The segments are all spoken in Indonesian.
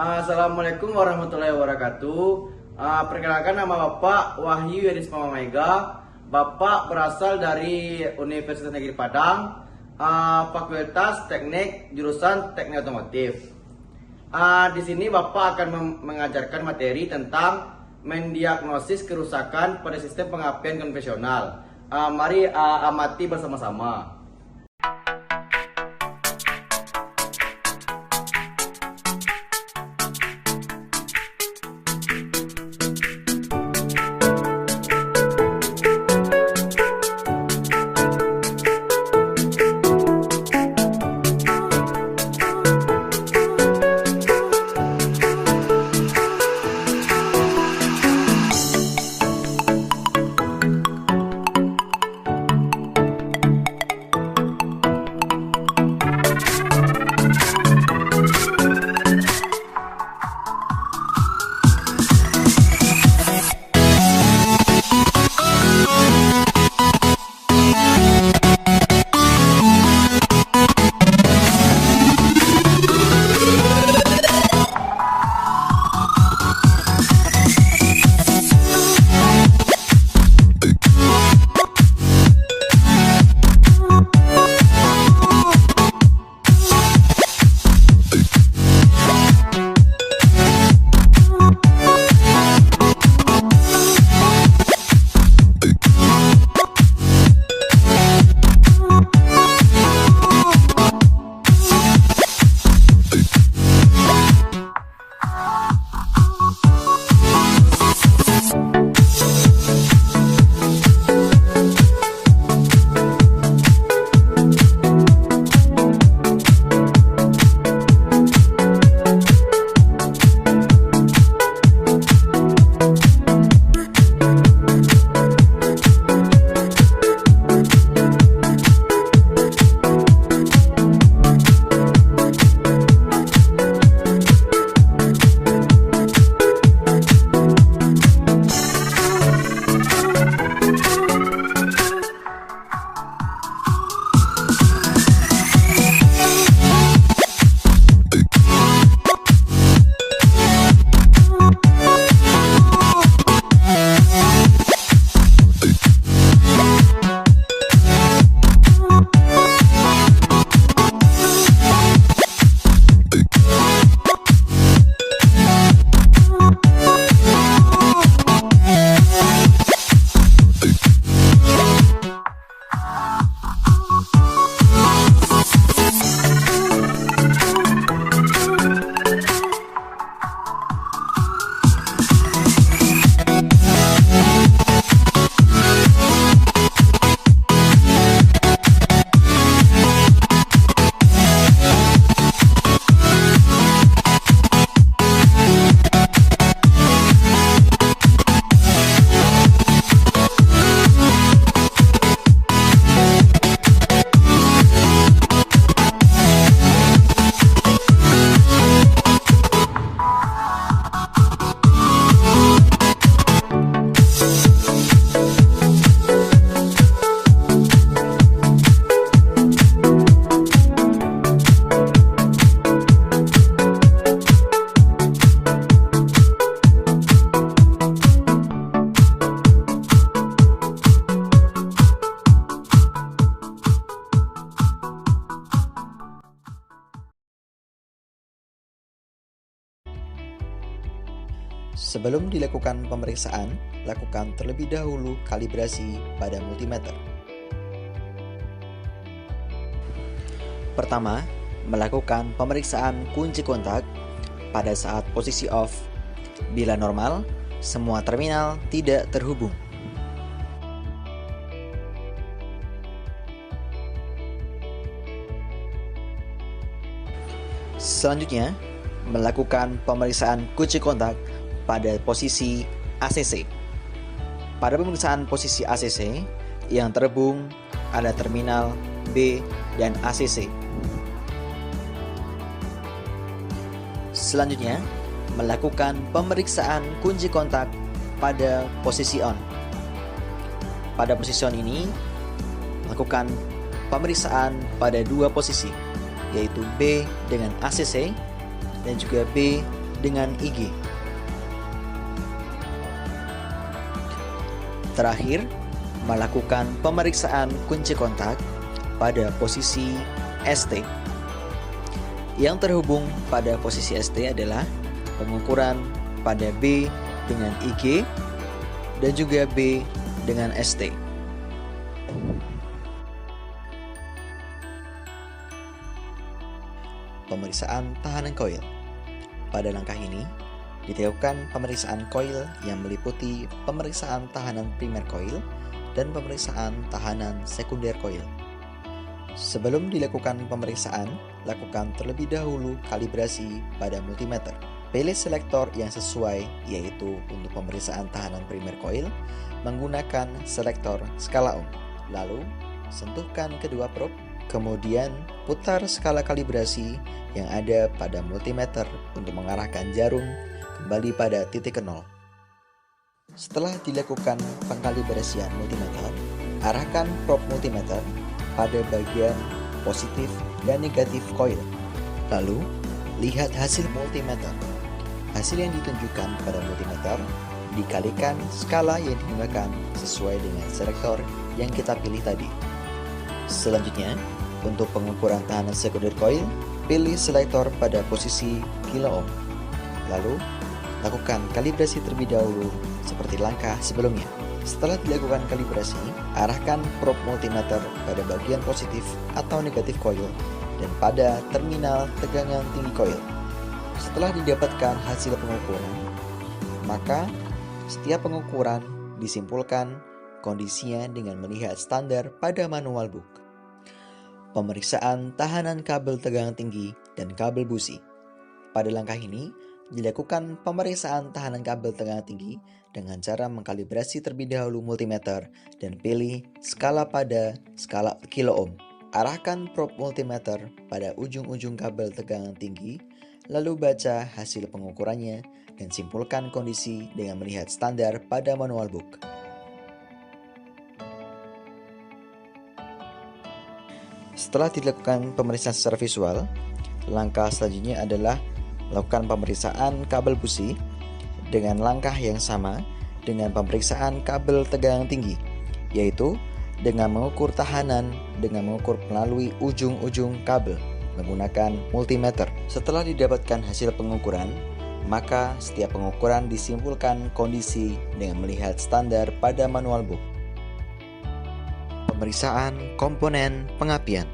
Assalamualaikum warahmatullahi wabarakatuh. Perkenalkan, nama Bapak Wahyu Yadisma Mega. Bapak berasal dari Universitas Negeri Padang, Fakultas Teknik, jurusan Teknik Otomotif. Di sini Bapak akan mengajarkan materi tentang mendiagnosis kerusakan pada sistem pengapian konvensional. Mari amati bersama-sama. Sebelum dilakukan pemeriksaan, lakukan terlebih dahulu kalibrasi pada multimeter. Pertama, melakukan pemeriksaan kunci kontak pada saat posisi off. Bila normal, semua terminal tidak terhubung. Selanjutnya, melakukan pemeriksaan kunci kontak pada posisi ACC. Pada pemeriksaan posisi ACC, yang terhubung ada terminal B dan ACC. Selanjutnya, melakukan pemeriksaan kunci kontak pada posisi on. Pada posisi on ini, lakukan pemeriksaan pada dua posisi, yaitu B dengan ACC dan juga B dengan IG. Terakhir, melakukan pemeriksaan kunci kontak pada posisi ST. Yang terhubung pada posisi ST adalah pengukuran pada B dengan IG dan juga B dengan ST. Pemeriksaan tahanan koil. Pada langkah ini, dilakukan pemeriksaan koil yang meliputi pemeriksaan tahanan primer koil dan pemeriksaan tahanan sekunder koil. Sebelum dilakukan pemeriksaan, lakukan terlebih dahulu kalibrasi pada multimeter. Pilih selektor yang sesuai, yaitu untuk pemeriksaan tahanan primer coil menggunakan selektor skala ohm. Lalu, sentuhkan kedua probe, kemudian putar skala kalibrasi yang ada pada multimeter untuk mengarahkan jarum kembali pada titik ke 0. Setelah dilakukan pengkalibrasian multimeter, arahkan probe multimeter pada bagian positif dan negatif coil. Lalu, lihat hasil multimeter. Hasil yang ditunjukkan pada multimeter dikalikan skala yang digunakan sesuai dengan selektor yang kita pilih tadi. Selanjutnya, untuk pengukuran tahanan sekunder coil, pilih selektor pada posisi kilo ohm. Lalu, lakukan kalibrasi terlebih dahulu seperti langkah sebelumnya. Setelah dilakukan kalibrasi, arahkan probe multimeter pada bagian positif atau negatif coil dan pada terminal tegangan tinggi coil. Setelah didapatkan hasil pengukuran, maka setiap pengukuran disimpulkan kondisinya dengan melihat standar pada manual book. Pemeriksaan tahanan kabel tegangan tinggi dan kabel busi. Pada langkah ini, dilakukan pemeriksaan tahanan kabel tegangan tinggi dengan cara mengkalibrasi terlebih dahulu multimeter dan pilih skala pada skala kilo ohm. Arahkan probe multimeter pada ujung-ujung kabel tegangan tinggi, lalu baca hasil pengukurannya dan simpulkan kondisi dengan melihat standar pada manual book. Setelah dilakukan pemeriksaan secara visual, langkah selanjutnya adalah lakukan pemeriksaan kabel busi dengan langkah yang sama dengan pemeriksaan kabel tegangan tinggi, yaitu dengan mengukur tahanan dengan mengukur melalui ujung-ujung kabel menggunakan multimeter. Setelah didapatkan hasil pengukuran, maka setiap pengukuran disimpulkan kondisi dengan melihat standar pada manual book. Pemeriksaan komponen pengapian.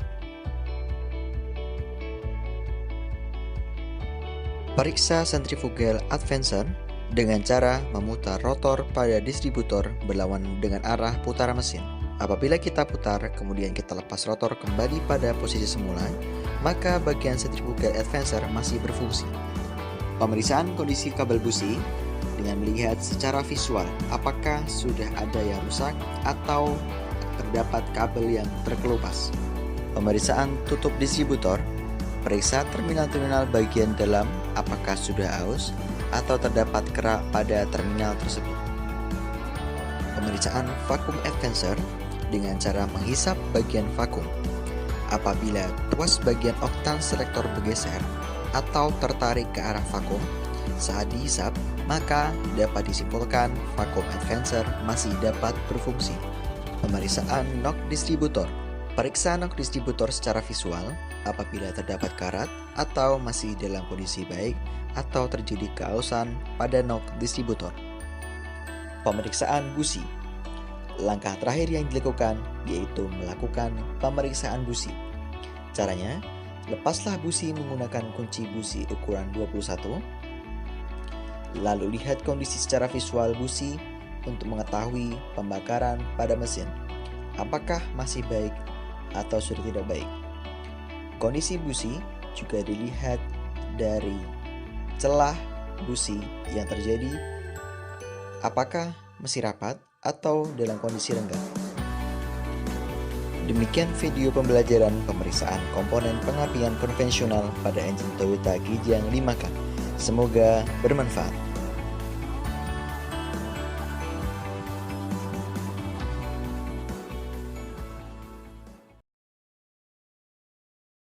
Periksa centrifugal advancer dengan cara memutar rotor pada distributor berlawan dengan arah putaran mesin. Apabila kita putar, kemudian kita lepas rotor kembali pada posisi semula, maka bagian centrifugal advancer masih berfungsi. Pemeriksaan kondisi kabel busi dengan melihat secara visual apakah sudah ada yang rusak atau terdapat kabel yang terkelupas. Pemeriksaan tutup distributor, periksa terminal-terminal bagian dalam apakah sudah aus atau terdapat kerak pada terminal tersebut. Pemeriksaan vakum advancer dengan cara menghisap bagian vakum. Apabila tuas bagian oktan selektor bergeser atau tertarik ke arah vakum saat dihisap, maka dapat disimpulkan vakum advancer masih dapat berfungsi. Pemeriksaan knock distributor. Periksa knock distributor secara visual apabila terdapat karat atau masih dalam kondisi baik atau terjadi keausan pada knock distributor. Pemeriksaan busi. Langkah terakhir yang dilakukan yaitu melakukan pemeriksaan busi. Caranya, lepaslah busi menggunakan kunci busi ukuran 21. Lalu lihat kondisi secara visual busi untuk mengetahui pembakaran pada mesin. Apakah masih baik atau sudah tidak baik. Kondisi busi juga dilihat dari celah busi yang terjadi, apakah masih rapat atau dalam kondisi renggang. Demikian video pembelajaran pemeriksaan komponen pengapian konvensional pada engine Toyota Kijang 5K. Semoga bermanfaat.